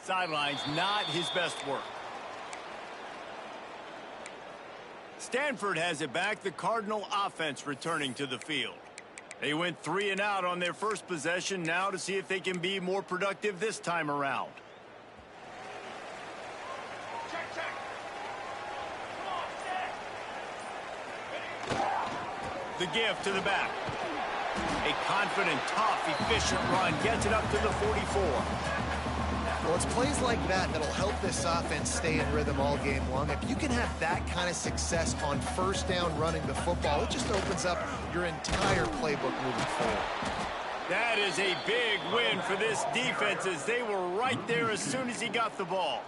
Sideline's not his best work. Stanford has it back. The Cardinal offense returning to the field. They went 3 and out on their first possession. Now to see if they can be more productive this time around. The give to the back. A confident, tough, efficient run gets it up to the 44. Well, it's plays like that that'll help this offense stay in rhythm all game long. If you can have that kind of success on first down running the football, it just opens up your entire playbook moving forward. That is a big win for this defense as they were right there as soon as he got the ball.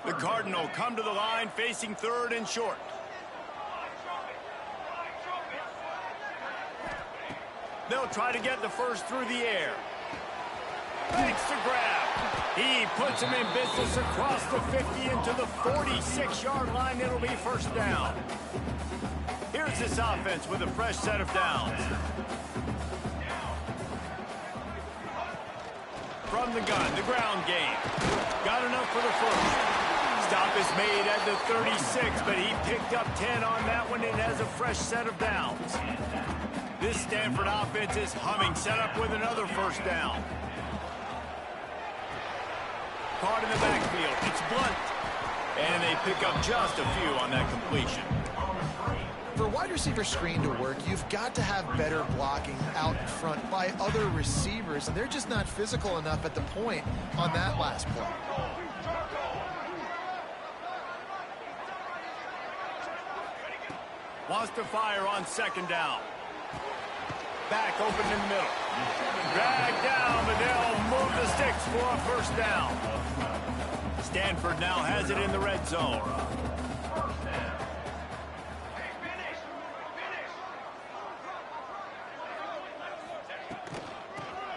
The Cardinal come to the line facing 3rd and short. They'll try to get the first through the air. Makes the grab. He puts him in business across the 50 into the 46-yard line. It'll be first down. Here's this offense with a fresh set of downs. From the gun, the ground game. Got enough for the first. Stop is made at the 36, but he picked up 10 on that one and has a fresh set of downs. This Stanford offense is humming, set up with another first down. Caught in the backfield, it's Blunt. And they pick up just a few on that completion. For a wide receiver screen to work, you've got to have better blocking out in front by other receivers, and they're just not physical enough at the point on that last play. Wants to fire on second down. Back open in the middle. Dragged down, but they'll move the sticks for a first down. Stanford now has it in the red zone.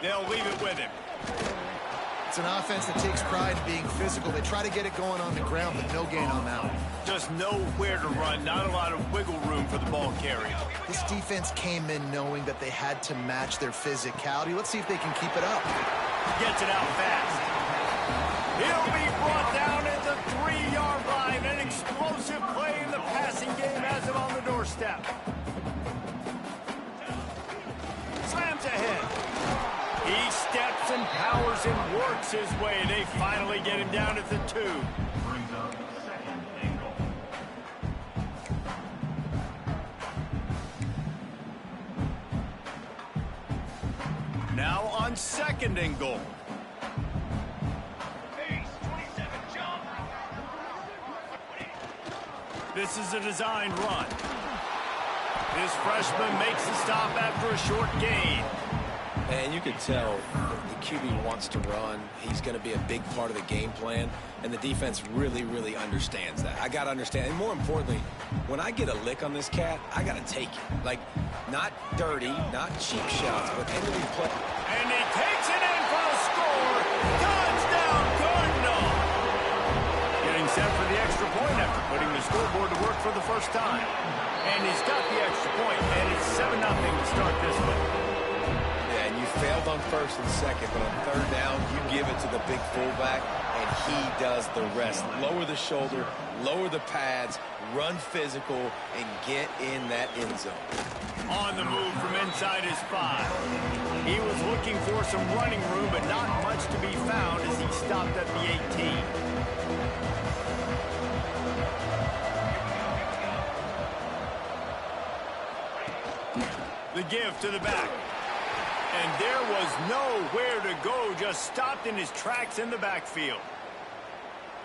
They'll leave it with him. It's an offense that takes pride in being physical. They try to get it going on the ground, but no gain on that one. Just nowhere to run, not a lot of wiggle room for the ball carrier. This defense came in knowing that they had to match their physicality. Let's see if they can keep it up. Gets it out fast. He'll be brought down at the 3-yard line. An explosive play in the passing game has him on the doorstep. Slams ahead. He steps and powers and works his way. They finally get him down at the 2. Now on 2nd and goal. This is a designed run. This freshman makes the stop after a short gain. And you can tell the QB wants to run. He's going to be a big part of the game plan, and the defense really, really understands that. I got to understand, and more importantly, when I get a lick on this cat, I got to take it. Like, not dirty, not cheap shots, but end of the play. And he takes it in for the score. Touchdown, Cardinal! Getting set for the extra point after putting the scoreboard to work for the first time. And he's got the extra point, and it's 7-0 to start this one. Failed on 1st and 2nd, but on 3rd down, you give it to the big fullback, and he does the rest. Lower the shoulder, lower the pads, run physical, and get in that end zone. On the move from inside his 5. He was looking for some running room, but not much to be found as he stopped at the 18. The give to the back. And there was nowhere to go, just stopped in his tracks in the backfield.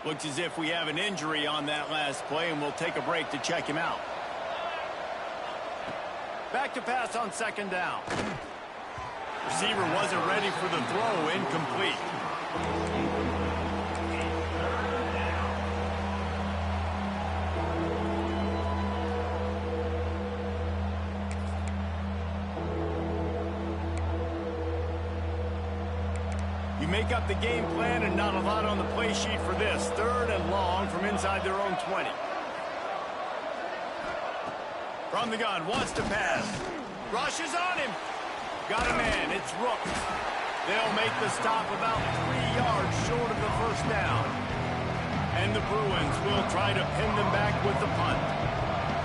Looks as if we have an injury on that last play, and we'll take a break to check him out. Back to pass on 2nd down. Receiver wasn't ready for the throw, incomplete. You make up the game plan and not a lot on the play sheet for this. 3rd and long from inside their own 20. From the gun, wants to pass. Rushes on him. Got a man, it's Rook. They'll make the stop about 3 yards short of the first down. And the Bruins will try to pin them back with the punt.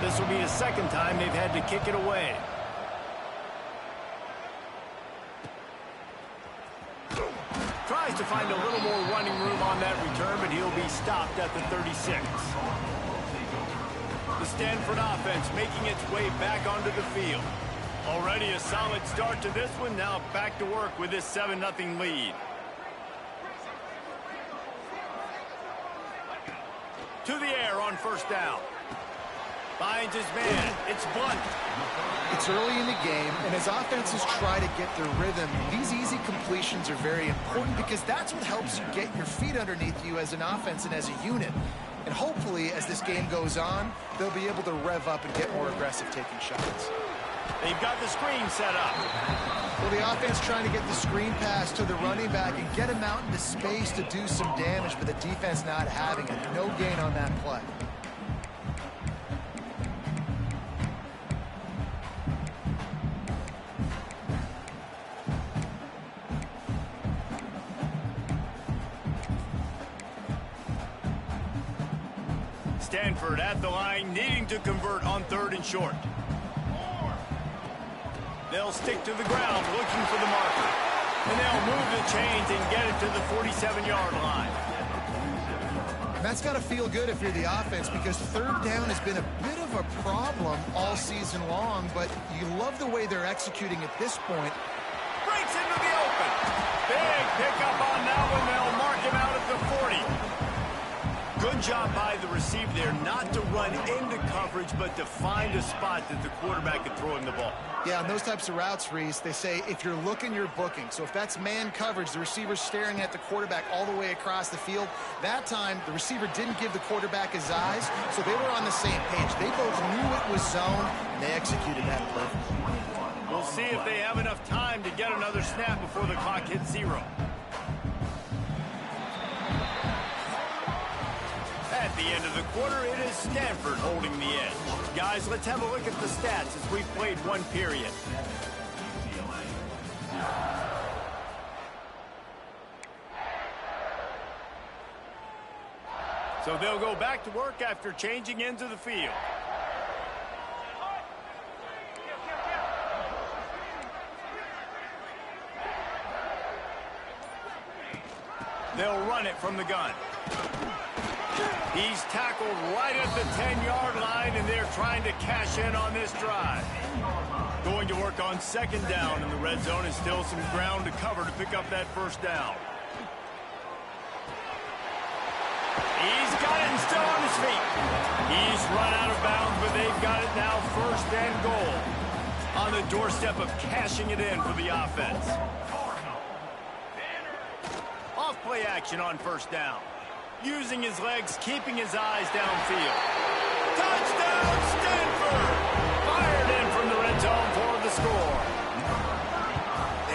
This will be the second time they've had to kick it away. Tries to find a little more running room on that return, but he'll be stopped at the 36. The Stanford offense making its way back onto the field. Already a solid start to this one. Now back to work with this 7-0 lead. To the air on first down. Finds his man. It's bunt. It's early in the game, and as offenses try to get their rhythm, these easy completions are very important because that's what helps you get your feet underneath you as an offense and as a unit. And hopefully, as this game goes on, they'll be able to rev up and get more aggressive taking shots. They've got the screen set up. Well, the offense trying to get the screen pass to the running back and get him out into space to do some damage, but the defense not having it. No gain on that play. Stanford at the line, needing to convert on 3rd and short. They'll stick to the ground, looking for the marker. And they'll move the chains and get it to the 47-yard line. And that's got to feel good if you're the offense because 3rd down has been a bit of a problem all season long, but you love the way they're executing at this point. Breaks into the open. Big pickup on that one. They'll mark him out at the 40. Good job by the receiver there, not to run into coverage, but to find a spot that the quarterback could throw him the ball. Yeah, on those types of routes, Reese, they say if you're looking, you're booking. So if that's man coverage, the receiver's staring at the quarterback all the way across the field. That time, the receiver didn't give the quarterback his eyes, so they were on the same page. They both knew it was zone, and they executed that perfectly. We'll see if they have enough time to get another snap before the clock hits 0. At the end of the quarter, it is Stanford holding the edge. Guys, let's have a look at the stats as we've played one period. So they'll go back to work after changing into the field. They'll run it from the gun. He's tackled right at the 10-yard line, and they're trying to cash in on this drive. Going to work on 2nd down in the red zone, and still some ground to cover to pick up that first down. He's got it and still on his feet. He's run out of bounds, but they've got it now 1st and goal. On the doorstep of cashing it in for the offense. Off play action on 1st down. Using his legs, keeping his eyes downfield. Touchdown, Stanford! Fired in from the red zone for the score.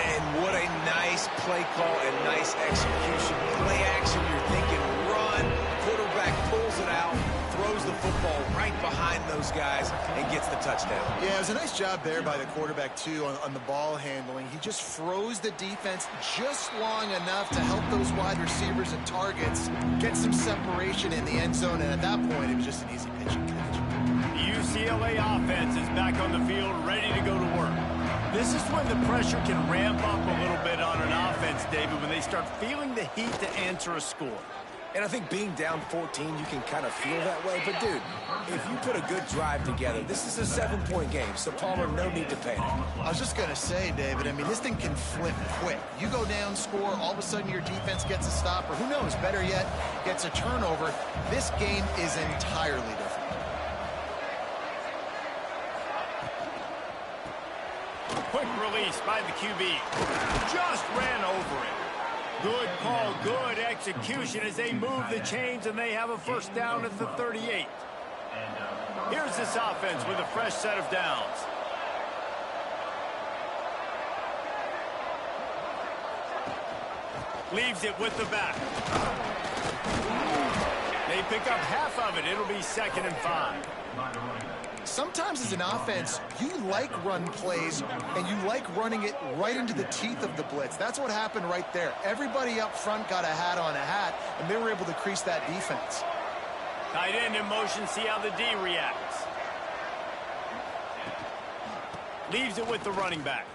And what a nice play call and nice execution. Play action, you're thinking run. Quarterback pulls it out, throws the football right behind those guys, and gets the touchdown. Yeah, it was a nice job there by the quarterback, too, on the ball handling. He just froze the defense just long enough to help those wide receivers and targets get some separation in the end zone, and at that point, it was just an easy pitch and catch. The UCLA offense is back on the field, ready to go to work. This is when the pressure can ramp up a little bit on an offense, David, when they start feeling the heat to answer a score. And I think being down 14, you can kind of feel that way. But, dude, if you put a good drive together, this is a 7-point game. So, Palmer, no need to panic. I was just going to say, David, I mean, this thing can flip quick. You go down, score, all of a sudden your defense gets a stop, or who knows, better yet, gets a turnover. This game is entirely different. Quick release by the QB. Just ran over it. Good call, good execution as they move the chains, and they have a 1st down at the 38. Here's this offense with a fresh set of downs. Leaves it with the back. They pick up half of it. It'll be 2nd and 5. sometimes as an offense, you like run plays, and you like running it right into the teeth of the blitz. That's what happened right there. Everybody up front got a hat on a hat, and they were able to crease that defense. Tight end in motion, see how the D reacts. Leaves it with the running back.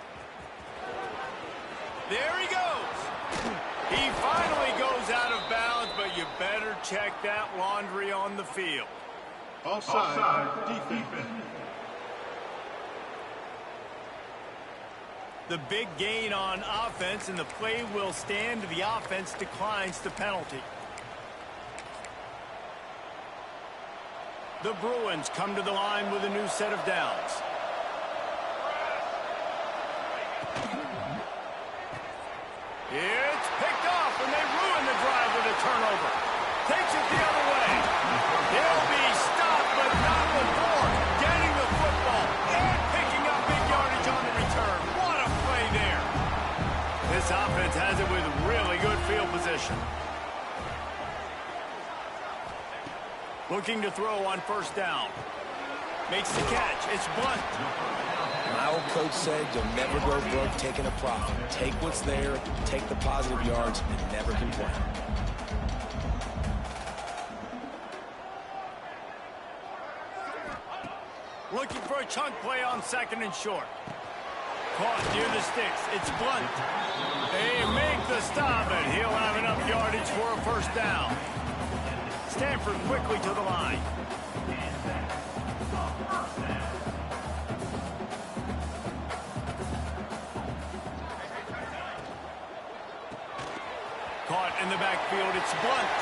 There he goes. He finally goes out of bounds, but you better check that laundry on the field. Offside, defense. The big gain on offense, and the play will stand. The offense declines the penalty. The Bruins come to the line with a new set of downs. It's picked off, and they ruin the drive with a turnover. Takes it the other way. He'll be stopped, but not before getting the football and picking up big yardage on the return. What a play there. This offense has it with really good field position. Looking to throw on first down. Makes the catch. It's Blunt. My old coach said you'll never go broke taking a profit. Take what's there, take the positive yards, and never complain. Looking for a chunk play on second and short. Caught near the sticks. It's Blunt. They make the stop, and he'll have enough yardage for a first down. Stanford quickly to the line. Caught in the backfield, it's Blunt.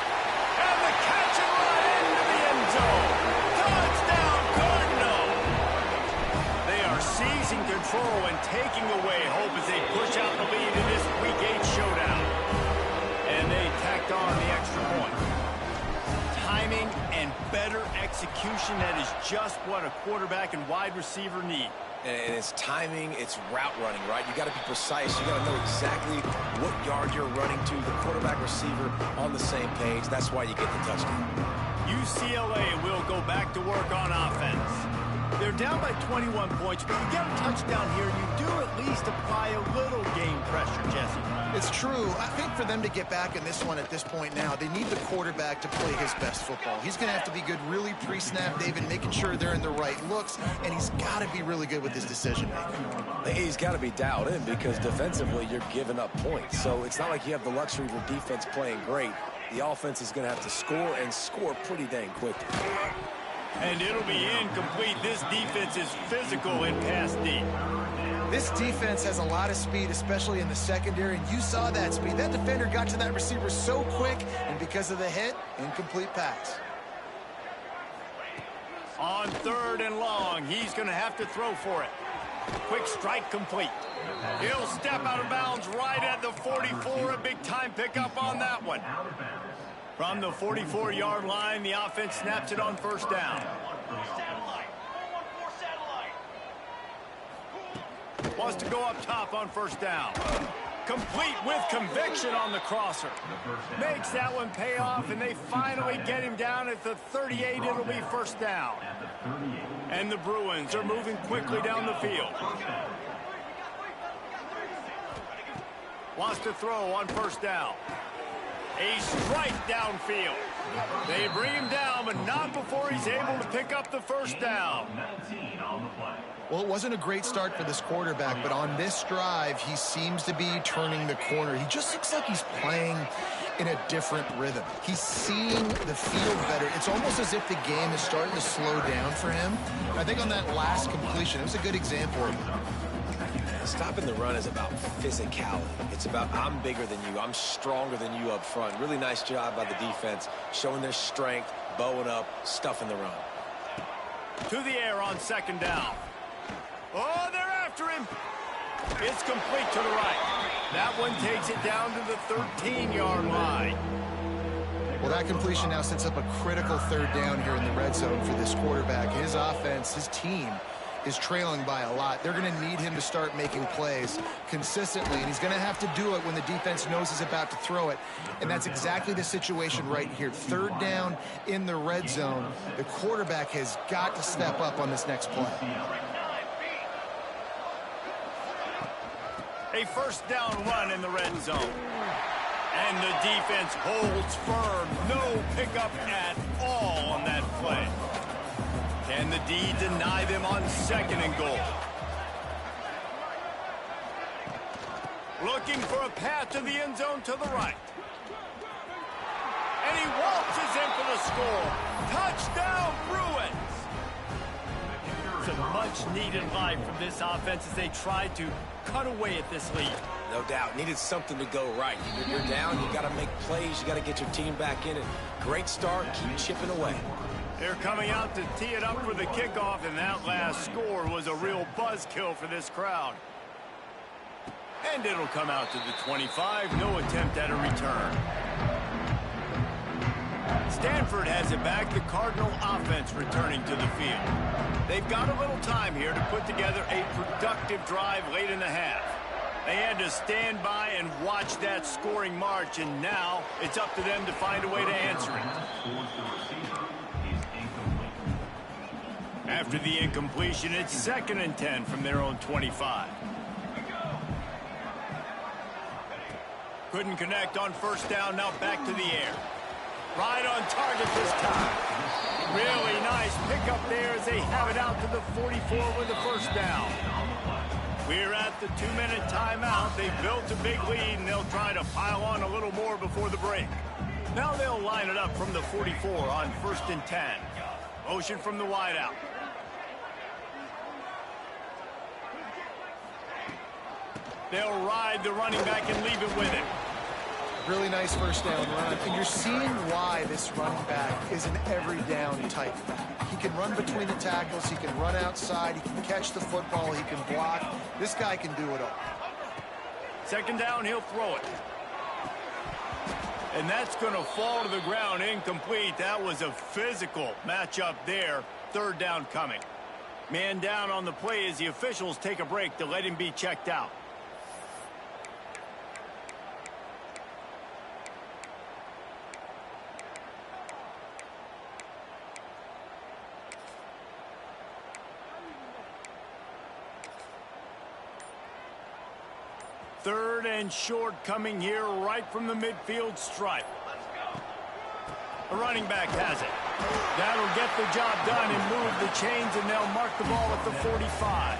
And the catch and run into the end zone. Touchdown, Cardinal! They are seizing control and taking away hope as they push out the lead in this Week 8 showdown. And they tacked on the extra point. Timing and better execution, that is just what a quarterback and wide receiver need. And it's timing, it's route running, right? You got to be precise. You got to know exactly what yard you're running to. The quarterback, receiver on the same page. That's why you get the touchdown. UCLA will go back to work on offense. They're down by 21 points, but you get a touchdown here, you do at least apply a little game pressure, Jesse. It's true. I think for them to get back in this one at this point now, they need the quarterback to play his best football. He's going to have to be good really pre-snap, David, making sure they're in the right looks, and he's got to be really good with his decision-making. He's got to be dialed in because defensively you're giving up points. So it's not like you have the luxury of your defense playing great. The offense is going to have to score and score pretty dang quickly. And it'll be incomplete. This defense is physical in pass D. This defense has a lot of speed, especially in the secondary, and you saw that speed. That defender got to that receiver so quick, and because of the hit, incomplete pass. On third and long, he's going to have to throw for it. Quick strike complete. He'll step out of bounds right at the 44. A big-time pickup on that one. From the 44-yard line, the offense snaps it on first down. Wants to go up top on first down. Complete with conviction on the crosser. Makes that one pay off, and they finally get him down at the 38. It'll be first down. And the Bruins are moving quickly down the field. Wants to throw on first down. A strike downfield. They bring him down, but not before he's able to pick up the first down. Well, it wasn't a great start for this quarterback, but on this drive, he seems to be turning the corner. He just looks like he's playing in a different rhythm. He's seeing the field better. It's almost as if the game is starting to slow down for him. I think on that last completion, it was a good example of it. Stopping the run is about physicality. It's about I'm bigger than you. I'm stronger than you up front. Really nice job by the defense, showing their strength, bowing up, stuffing the run. To the air on second down. Oh, they're after him. It's complete to the right. That one takes it down to the 13-yard line. Well, that completion now sets up a critical third down here in the red zone for this quarterback. His offense, his team, is trailing by a lot. They're going to need him to start making plays consistently, and he's going to have to do it when the defense knows he's about to throw it. And that's exactly the situation right here. Third down in the red zone. The quarterback has got to step up on this next play. A first down run in the red zone. And the defense holds firm. No pickup at all on that play. Can the D deny them on second and goal? Looking for a path to the end zone to the right. And he waltzes in for the score. Touchdown, Bruins! It's a much-needed life from this offense as they try to cut away at this lead. No doubt. Needed something to go right. You're down. You got to make plays. You got to get your team back in it. Great start. Keep chipping away. They're coming out to tee it up for the kickoff, and that last score was a real buzzkill for this crowd. And it'll come out to the 25. No attempt at a return. Stanford has it back. The Cardinal offense returning to the field. They've got a little time here to put together a productive drive late in the half. They had to stand by and watch that scoring march, and now it's up to them to find a way to answer it. After the incompletion, it's 2nd and 10 from their own 25. Couldn't connect on first down, now back to the air. Right on target this time. Really nice pickup there as they have it out to the 44 with the first down. We're at the 2-minute timeout. They've built a big lead, and they'll try to pile on a little more before the break. Now they'll line it up from the 44 on 1st and 10. Motion from the wideout. They'll ride the running back and leave it with him. Really nice first down run. And you're seeing why this running back is an every down type back. He can run between the tackles. He can run outside. He can catch the football. He can block. This guy can do it all. 2nd down, he'll throw it. And that's going to fall to the ground incomplete. That was a physical matchup there. 3rd down coming. Man down on the play as the officials take a break to let him be checked out. Third and short coming here right from the midfield stripe. The running back has it. That'll get the job done and move the chains, and they'll mark the ball at the 45.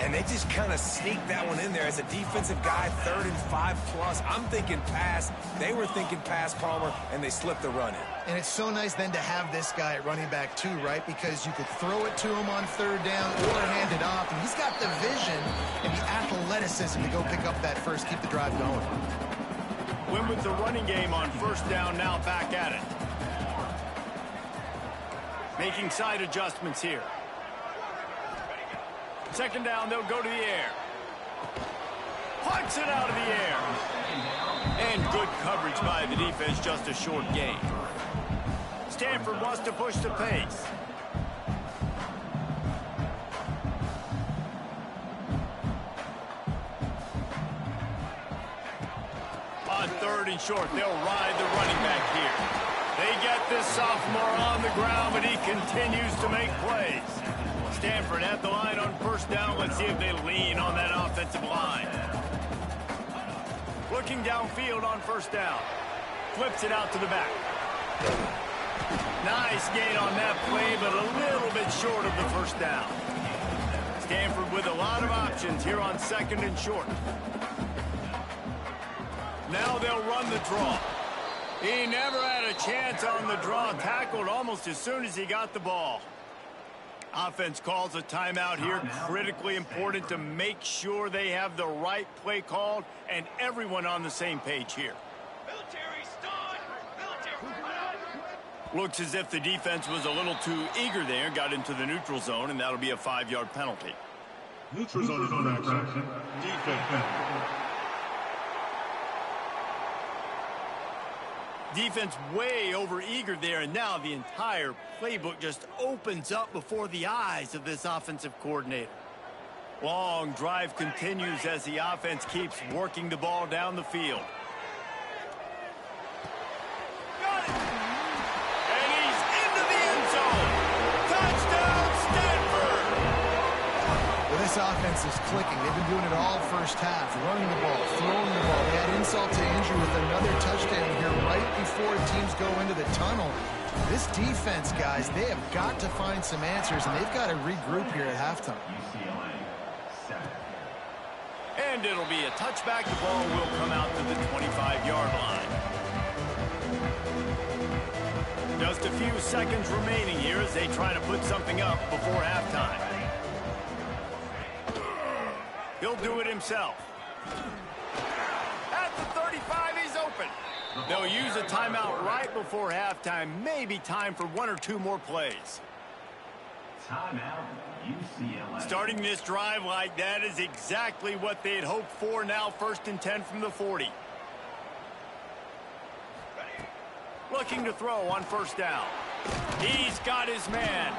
And they just kind of sneaked that one in there as a defensive guy, 3rd and 5+. I'm thinking pass. They were thinking pass, Palmer, and they slipped the run in. And it's so nice then to have this guy at running back too, right? Because you could throw it to him on 3rd down or hand it off. And he's got the vision and the athleticism to go pick up that first, keep the drive going. Win with the running game on 1st down, now back at it. Making side adjustments here. 2nd down, they'll go to the air. Punts it out of the air. And good coverage by the defense, just a short gain. Stanford wants to push the pace. On 3rd and short, they'll ride the running back here. They get this sophomore on the ground, but he continues to make plays. Stanford at the line on 1st down. Let's see if they lean on that offensive line. Looking downfield on 1st down. Flips it out to the back. Nice gain on that play, but a little bit short of the 1st down. Stanford with a lot of options here on 2nd and short. Now they'll run the draw. He never had a chance on the draw. Tackled almost as soon as he got the ball. Offense calls a timeout here. Critically important to make sure they have the right play called and everyone on the same page here. Looks as if the defense was a little too eager there. Got into the neutral zone, and that'll be a 5-yard penalty. Neutral zone infraction. Defense. Defense way over-eager there, and now the entire playbook just opens up before the eyes of this offensive coordinator. Long drive continues as the offense keeps working the ball down the field. Got it! And he's into the end zone! Touchdown, Stanford! Well, this offense is clicking. They've been doing it all first half, running the ball, throwing the ball. They had insult to injury with another touchdown here right before teams go into the tunnel. This defense, guys, they have got to find some answers, and they've got to regroup here at halftime. And it'll be a touchback. The ball will come out to the 25-yard line. Just a few seconds remaining here as they try to put something up before halftime. He'll do it himself. At the 35, he's open. They'll use a timeout right before halftime. Maybe time for one or two more plays. Timeout, UCLA. Starting this drive like that is exactly what they had hoped for. Now 1st and 10 from the 40. Looking to throw on 1st down. He's got his man.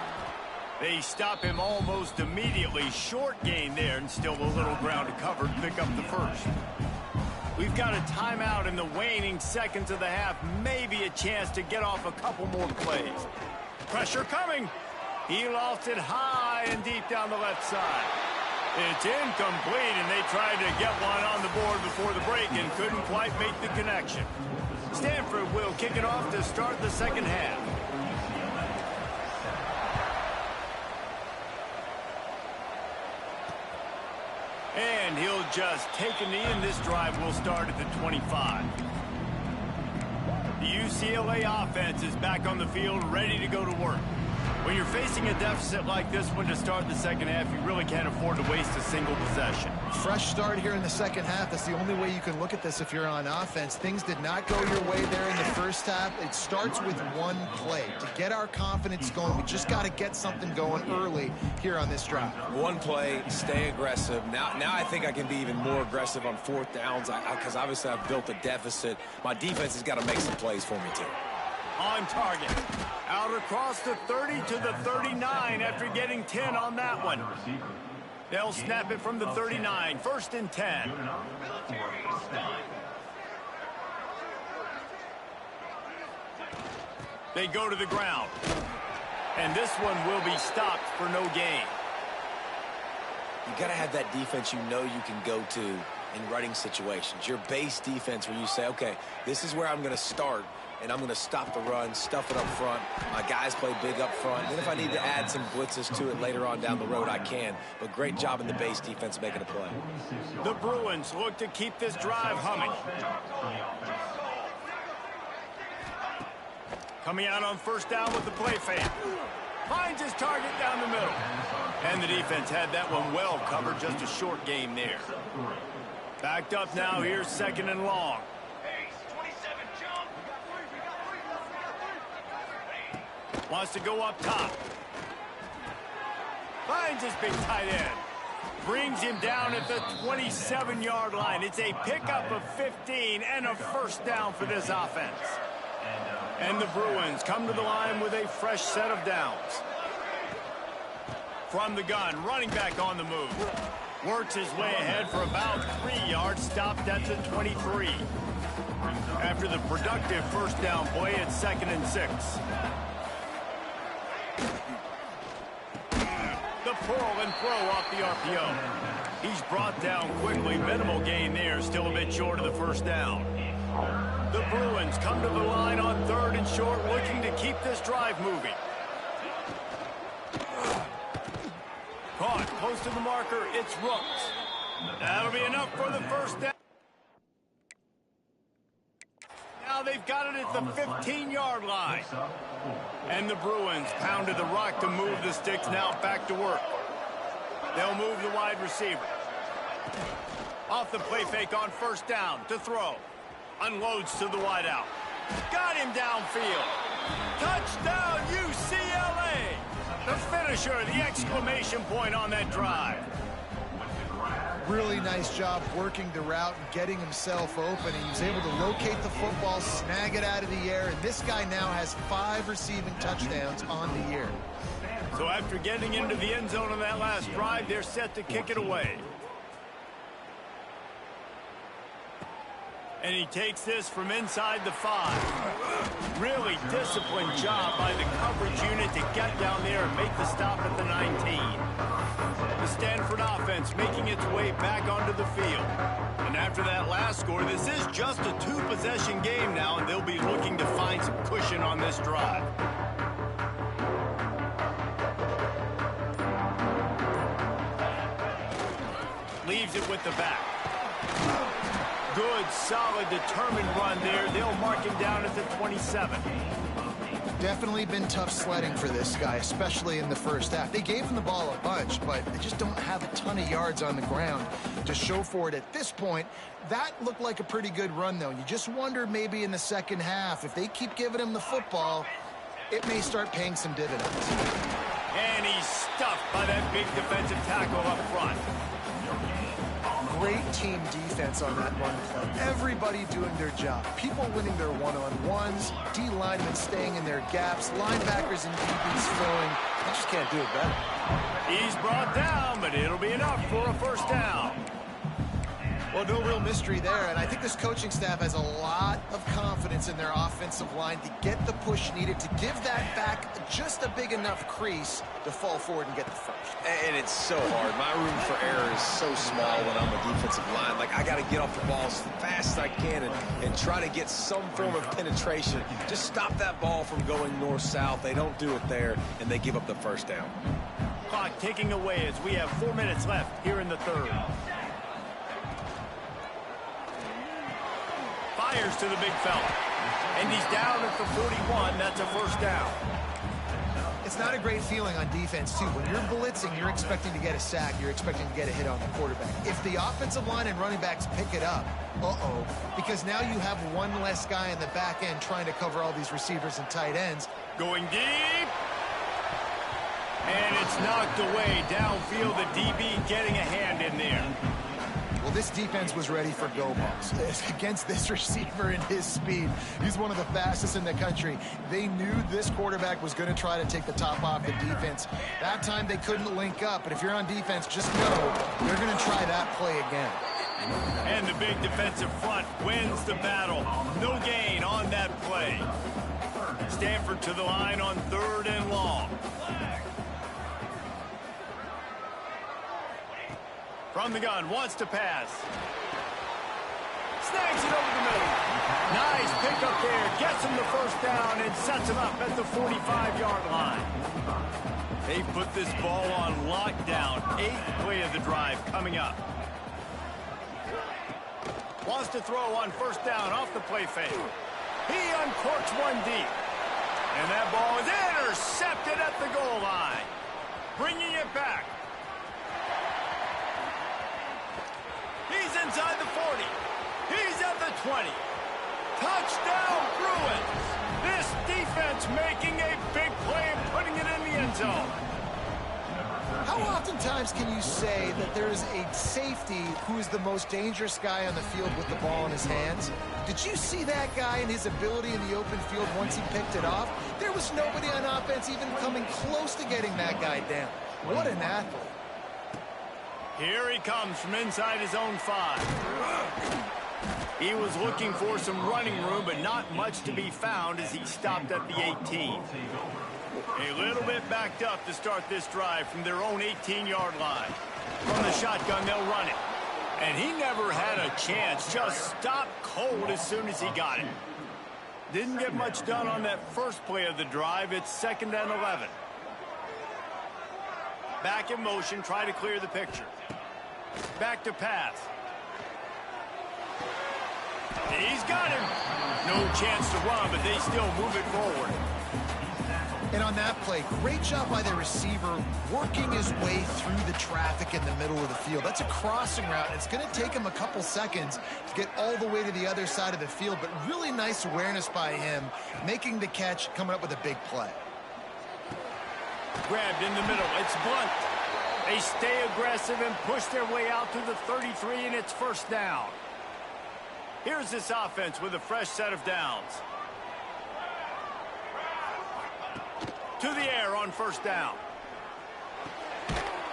They stop him almost immediately. Short gain there, and still a little ground to cover to pick up the 1st. We've got a timeout in the waning seconds of the half. Maybe a chance to get off a couple more plays. Pressure coming. He lost it high and deep down the left side. It's incomplete, and they tried to get one on the board before the break and couldn't quite make the connection. Stanford will kick it off to start the second half. And he'll just take a knee, and this drive will start at the 25. The UCLA offense is back on the field, ready to go to work. When you're facing a deficit like this one to start the second half, you really can't afford to waste a single possession. Fresh start here in the second half. That's the only way you can look at this if you're on offense. Things did not go your way there in the first half. It starts with one play. To get our confidence going, we just got to get something going early here on this drive. One play, stay aggressive. Now I think I can be even more aggressive on 4th downs because obviously I've built a deficit. My defense has got to make some plays for me too. On target. Out across the 30 to the 39 after getting 10 on that one. They'll snap it from the 39. 1st and 10. They go to the ground. And this one will be stopped for no gain. You got to have that defense you know you can go to in running situations. Your base defense where you say, okay, this is where I'm going to start. And I'm going to stop the run, stuff it up front. My guys play big up front. And if I need to add some blitzes to it later on down the road, I can. But great job in the base defense making a play. The Bruins look to keep this drive humming. Coming out on 1st down with the play fake. Finds his target down the middle. And the defense had that one well covered. Just a short game there. Backed up now. Here's 2nd and long. Wants to go up top. Finds his big tight end. Brings him down at the 27-yard line. It's a pickup of 15 and a 1st down for this offense. And the Bruins come to the line with a fresh set of downs. From the gun, running back on the move. Works his way ahead for about 3 yards, stopped at the 23. After the productive 1st down play, it's 2nd and 6. The pull and throw off the RPO. He's brought down quickly. Minimal gain there. Still a bit short of the 1st down. The Bruins come to the line on 3rd and short, looking to keep this drive moving. Caught close to the marker. It's Rooks. That'll be enough for the 1st down. Now they've got it at the 15-yard line. And the Bruins pounded the rock to move the sticks. Now back to work. They'll move the wide receiver. Off the play fake on 1st down to throw. Unloads to the wideout. Got him downfield. Touchdown, UCLA. The finisher, the exclamation point on that drive. Really nice job working the route and getting himself open. He was able to locate the football, snag it out of the air, and this guy now has 5 receiving touchdowns on the year. So after getting into the end zone on that last drive, they're set to kick it away. And he takes this from inside the 5. Really disciplined job by the coverage unit to get down there and make the stop at the 19. The Stanford offense making its way back onto the field. And after that last score, this is just a 2-possession game now, and they'll be looking to find some cushion on this drive. Leaves it with the back. Good, solid, determined run there. They'll mark him down at the 27. Definitely been tough sledding for this guy, especially in the first half. They gave him the ball a bunch, but they just don't have a ton of yards on the ground to show for it at this point. That looked like a pretty good run, though. You just wonder maybe in the second half, if they keep giving him the football, it may start paying some dividends. And he's stuffed by that big defensive tackle up front. Great team defense on that run play. Everybody doing their job. People winning their one-on-ones, D-linemen staying in their gaps, linebackers and DBs filling. They just can't do it better. He's brought down, but it'll be enough for a first down. Well, no real mystery there, and I think this coaching staff has a lot of confidence in their offensive line to get the push needed to give that back just a big enough crease to fall forward and get the first. And it's so hard. My room for error is so small when I'm a defensive line. Like, I got to get off the ball as fast as I can and try to get some form of penetration. Just stop that ball from going north-south. They don't do it there, and they give up the first down. Clock ticking away as we have 4 minutes left here in the third. Fires to the big fella. And he's down at the 41. That's a first down. It's not a great feeling on defense, too. When you're blitzing, you're expecting to get a sack. You're expecting to get a hit on the quarterback. If the offensive line and running backs pick it up, because now you have one less guy in the back end trying to cover all these receivers and tight ends. Going deep. And it's knocked away downfield. The DB getting a hand in there. Well, this defense was ready for go balls. Against this receiver and his speed, he's one of the fastest in the country. They knew this quarterback was going to try to take the top off the defense. That time they couldn't link up, but if you're on defense, just know they're going to try that play again. And the big defensive front wins the battle. No gain on that play. Stanford to the line on 3rd and long. From the gun, wants to pass. Snags it over the middle. Nice pickup there. Gets him the first down and sets him up at the 45-yard line. They put this ball on lockdown. 8th play of the drive coming up. Wants to throw on first down off the play fake. He uncorks one deep. And that ball is intercepted at the goal line. Bringing it back. He's inside the 40. He's at the 20. Touchdown, Bruins. This defense making a big play and putting it in the end zone. How oftentimes can you say that there is a safety who is the most dangerous guy on the field with the ball in his hands? Did you see that guy and his ability in the open field once he picked it off? There was nobody on offense even coming close to getting that guy down. What an athlete. Here he comes from inside his own 5. He was looking for some running room, but not much to be found as he stopped at the 18. A little bit backed up to start this drive from their own 18-yard line. From the shotgun, they'll run it. And he never had a chance. Just stopped cold as soon as he got it. Didn't get much done on that first play of the drive. It's 2nd and 11. Back in motion, try to clear the picture. Back to pass. He's got him. No chance to run, but they still move it forward. And on that play, great job by the receiver working his way through the traffic in the middle of the field. That's a crossing route. It's going to take him a couple seconds to get all the way to the other side of the field, but really nice awareness by him, making the catch, coming up with a big play. Grabbed in the middle. It's Blunt. They stay aggressive and push their way out to the 33, and it's first down. Here's this offense with a fresh set of downs. To the air on first down.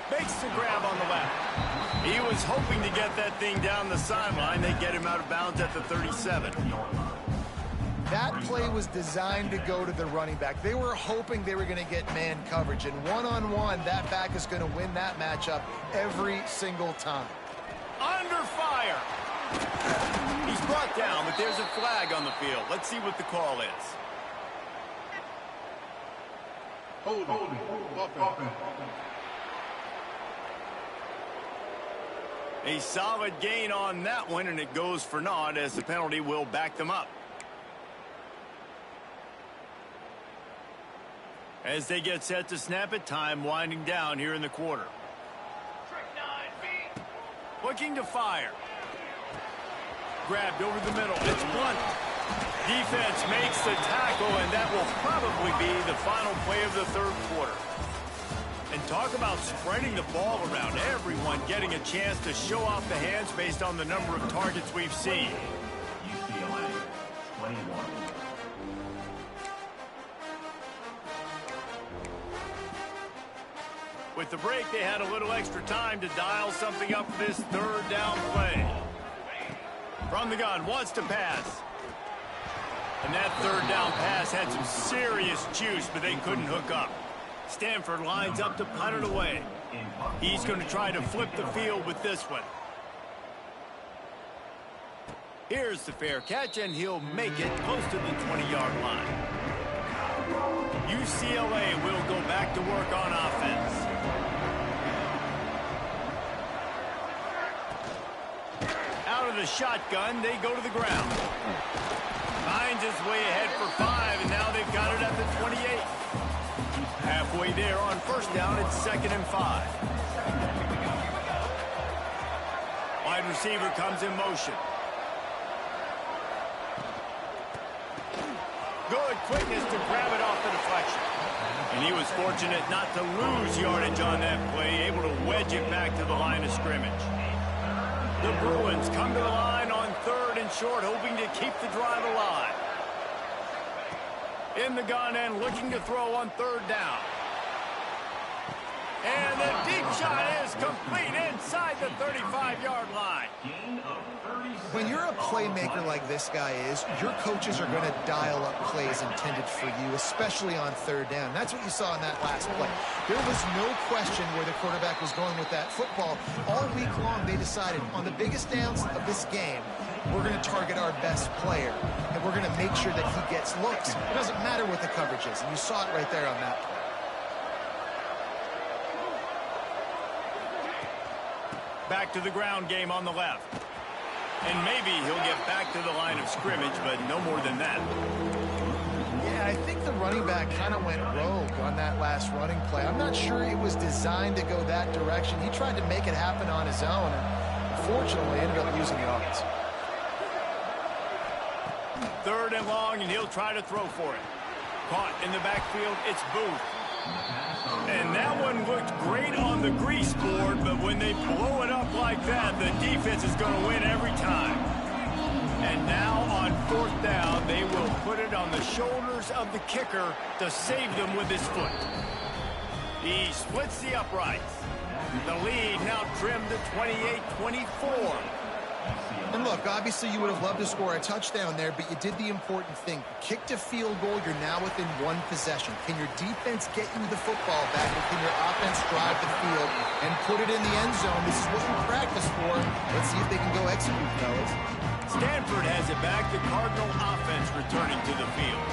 Makes the grab on the left. He was hoping to get that thing down the sideline. They get him out of bounds at the 37. That play was designed to go to the running back. They were hoping they were going to get man coverage, and one-on-one, that back is going to win that matchup every single time. Under fire. He's brought down, but there's a flag on the field. Let's see what the call is. Holding. Offense. A solid gain on that one, and it goes for naught as the penalty will back them up. As they get set to snap it, time winding down here in the quarter. Looking to fire. Grabbed over the middle. It's blunt. Defense makes the tackle, and that will probably be the final play of the third quarter. And talk about spreading the ball around. Everyone getting a chance to show off the hands based on the number of targets we've seen. UCLA, 21. With the break, they had a little extra time to dial something up for this third down play. From the gun, wants to pass. And that third down pass had some serious juice, but they couldn't hook up. Stanford lines up to punt it away. He's going to try to flip the field with this one. Here's the fair catch, and he'll make it close to the 20-yard line. UCLA will go back to work on offense. Out of the shotgun, they go to the ground. Finds his way ahead for 5, and now they've got it at the 28. Halfway there on first down, it's 2nd and 5. Wide receiver comes in motion. Good quickness to grab it off the deflection. And he was fortunate not to lose yardage on that play, able to wedge it back to the line of scrimmage. The Bruins come to the line on 3rd and short, hoping to keep the drive alive. In the gun and looking to throw on 3rd down. And the deep shot is complete inside the 35-yard line. When you're a playmaker like this guy is, your coaches are going to dial up plays intended for you, especially on 3rd down. That's what you saw in that last play. There was no question where the quarterback was going with that football. All week long, they decided on the biggest downs of this game, we're going to target our best player, and we're going to make sure that he gets looks. It doesn't matter what the coverage is, and you saw it right there on that play. Back to the ground game on the left. And maybe he'll get back to the line of scrimmage, but no more than that. Yeah, I think the running back kind of went rogue on that last running play. I'm not sure it was designed to go that direction. He tried to make it happen on his own, and unfortunately ended up losing yards. 3rd and long, and he'll try to throw for it. Caught in the backfield, it's Booth. And that one looked great on the grease board, but when they blow it up like that, the defense is going to win every time. And now on 4th down, they will put it on the shoulders of the kicker to save them with his foot. He splits the uprights. The lead now trimmed to 28-24. And look, obviously you would have loved to score a touchdown there, but you did the important thing. Kicked a field goal, you're now within one possession. Can your defense get you the football back, or can your offense drive the field and put it in the end zone? This is what we practice for. Let's see if they can go execute, fellas. Stanford has it back. The Cardinal offense returning to the field.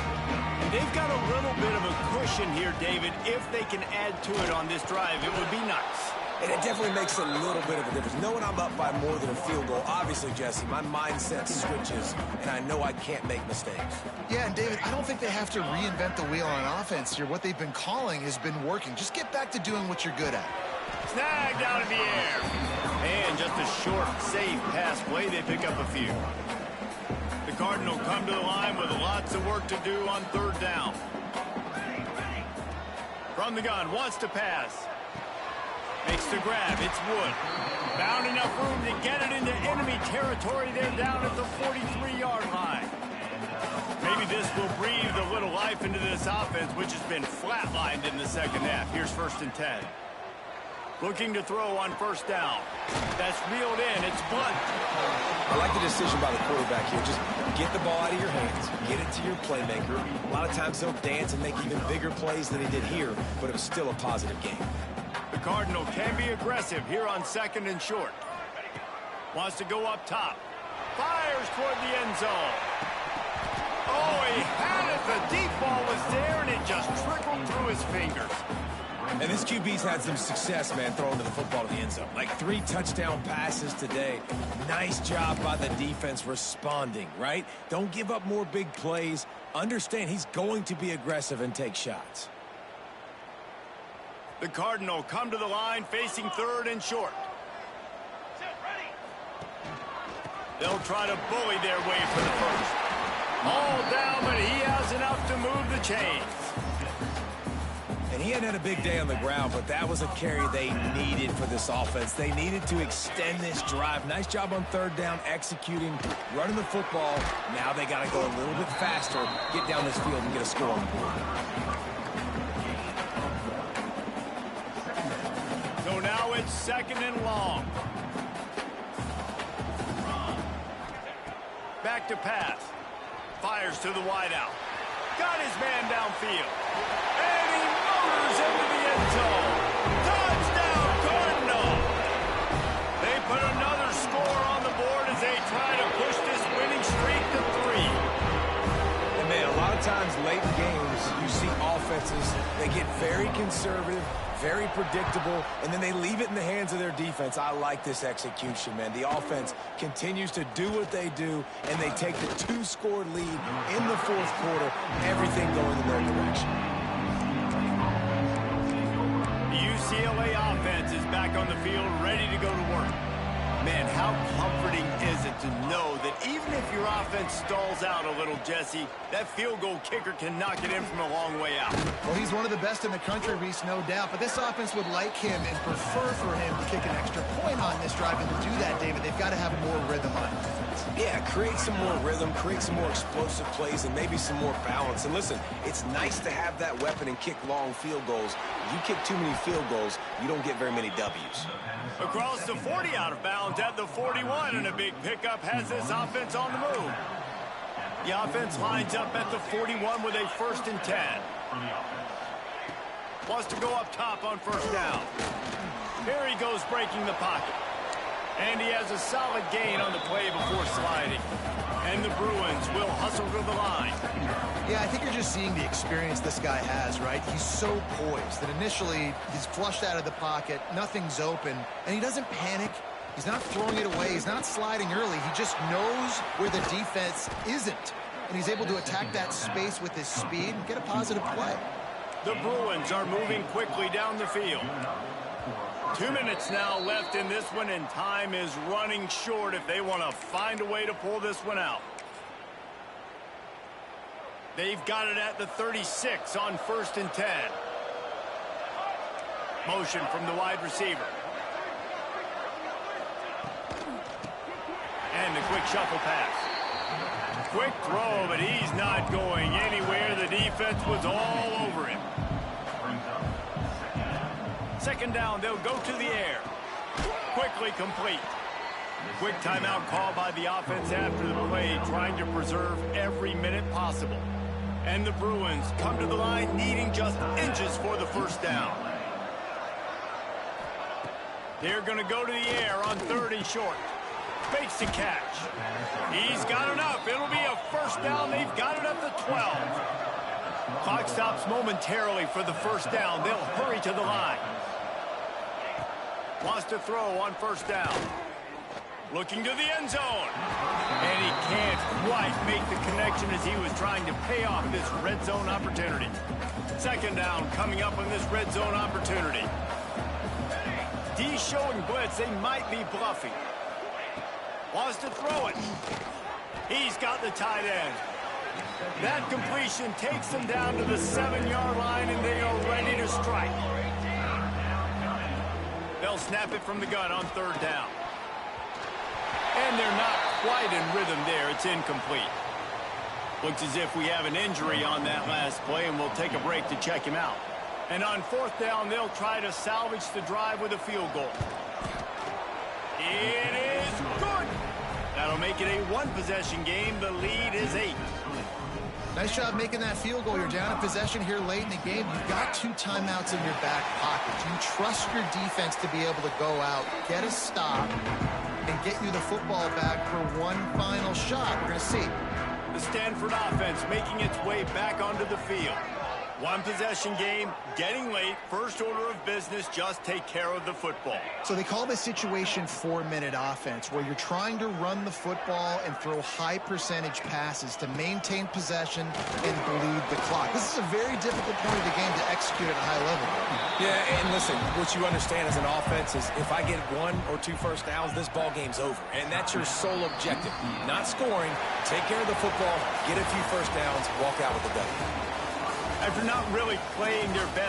And they've got a little bit of a cushion here, David. If they can add to it on this drive, it would be nice. And it definitely makes a little bit of a difference. Knowing I'm up by more than a field goal, obviously, Jesse, my mindset switches, and I know I can't make mistakes. Yeah, and David, I don't think they have to reinvent the wheel on offense here. What they've been calling has been working. Just get back to doing what you're good at. Snagged out of the air. And just a short, safe pass play. They pick up a few. The Cardinal come to the line with lots of work to do on 3rd down. From the gun, wants to pass. Makes the grab. It's Wood. Found enough room to get it into enemy territory. They're down at the 43-yard line. Maybe this will breathe a little life into this offense, which has been flatlined in the second half. Here's 1st and 10. Looking to throw on 1st down. That's reeled in. It's Blunt. I like the decision by the quarterback here. Just get the ball out of your hands. Get it to your playmaker. A lot of times they'll dance and make even bigger plays than he did here, but it was still a positive game. The Cardinal can be aggressive here on 2nd and short. Wants to go up top. Fires toward the end zone. Oh, he had it. The deep ball was there, and it just trickled through his fingers. And this QB's had some success, man, throwing to the football to the end zone. Like 3 touchdown passes today. Nice job by the defense responding, right? Don't give up more big plays. Understand he's going to be aggressive and take shots. The Cardinal come to the line facing 3rd and short. They'll try to bully their way for the first. All down, but he has enough to move the chains. And he hadn't had a big day on the ground, but that was a carry they needed for this offense. They needed to extend this drive. Nice job on 3rd down, executing, running the football. Now they got to go a little bit faster, get down this field and get a score on the board. So now it's 2nd and long. Back to pass. Fires to the wideout. Got his man downfield. And he motors into the end zone. Touchdown, Cardinal! They put another score on the board as they try to push this winning streak to 3. And man, a lot of times late in games, you see offenses, they get very conservative, very predictable, and then they leave it in the hands of their defense. I like this execution, man. The offense continues to do what they do, and they take the 2-score lead in the 4th quarter, everything going in their direction. The UCLA offense is back on the field, ready to go to work. Man, how comforting is it to know that even if your offense stalls out a little, Jesse, that field goal kicker can knock it in from a long way out. Well, he's one of the best in the country, Reese, no doubt. But this offense would like him and prefer for him to kick an extra point on this drive. And to do that, David, they've got to have more rhythm on offense. Yeah, create some more rhythm, create some more explosive plays, and maybe some more balance. And listen, it's nice to have that weapon and kick long field goals. If you kick too many field goals, you don't get very many W's. Across the 40, out of bounds at the 41, and a big pickup has this offense on the move. The offense lines up at the 41 with a 1st and 10. Wants to go up top on 1st down. Here he goes breaking the pocket. And he has a solid gain on the play before sliding. And the Bruins will hustle to the line. Yeah, I think you're just seeing the experience this guy has, right? He's so poised that initially he's flushed out of the pocket, nothing's open, and he doesn't panic. He's not throwing it away. He's not sliding early. He just knows where the defense isn't. And he's able to attack that space with his speed and get a positive play. The Bruins are moving quickly down the field. 2 minutes now left in this one, and time is running short if they want to find a way to pull this one out. They've got it at the 36 on 1st and 10. Motion from the wide receiver. And the quick shuffle pass. Quick throw, but he's not going anywhere. The defense was all over him. 2nd down, they'll go to the air. Quickly complete. Quick timeout call by the offense after the play, trying to preserve every minute possible. And the Bruins come to the line needing just inches for the 1st down. They're going to go to the air on 3rd and short. Fakes the catch. He's got enough. It'll be a 1st down. They've got it at the 12. Clock stops momentarily for the 1st down. They'll hurry to the line. Wants to throw on 1st down. Looking to the end zone. And he can't quite make the connection as he was trying to pay off this red zone opportunity. 2nd down coming up on this red zone opportunity. D showing blitz. They might be bluffing. Wants to throw it. He's got the tight end. That completion takes them down to the 7-yard line, and they are ready to strike. They'll snap it from the gun on 3rd down. And they're not quite in rhythm there. It's incomplete. Looks as if we have an injury on that last play, and we'll take a break to check him out. And on 4th down, they'll try to salvage the drive with a field goal. It is good. That'll make it a 1-possession game. The lead is 8. Nice job making that field goal. You're down in possession here late in the game. You've got 2 timeouts in your back pocket. Do you trust your defense to be able to go out, get a stop, and get you the football back for one final shot? We're going to see. The Stanford offense making its way back onto the field. 1-possession game, getting late. First order of business, just take care of the football. So they call this situation 4-minute offense, where you're trying to run the football and throw high percentage passes to maintain possession and bleed the clock. This is a very difficult point of the game to execute at a high level. Yeah, and listen, what you understand as an offense is if I get 1 or 2 first downs, this ball game's over. And that's your sole objective. Not scoring, take care of the football, get a few first downs, walk out with the W. After not really playing their best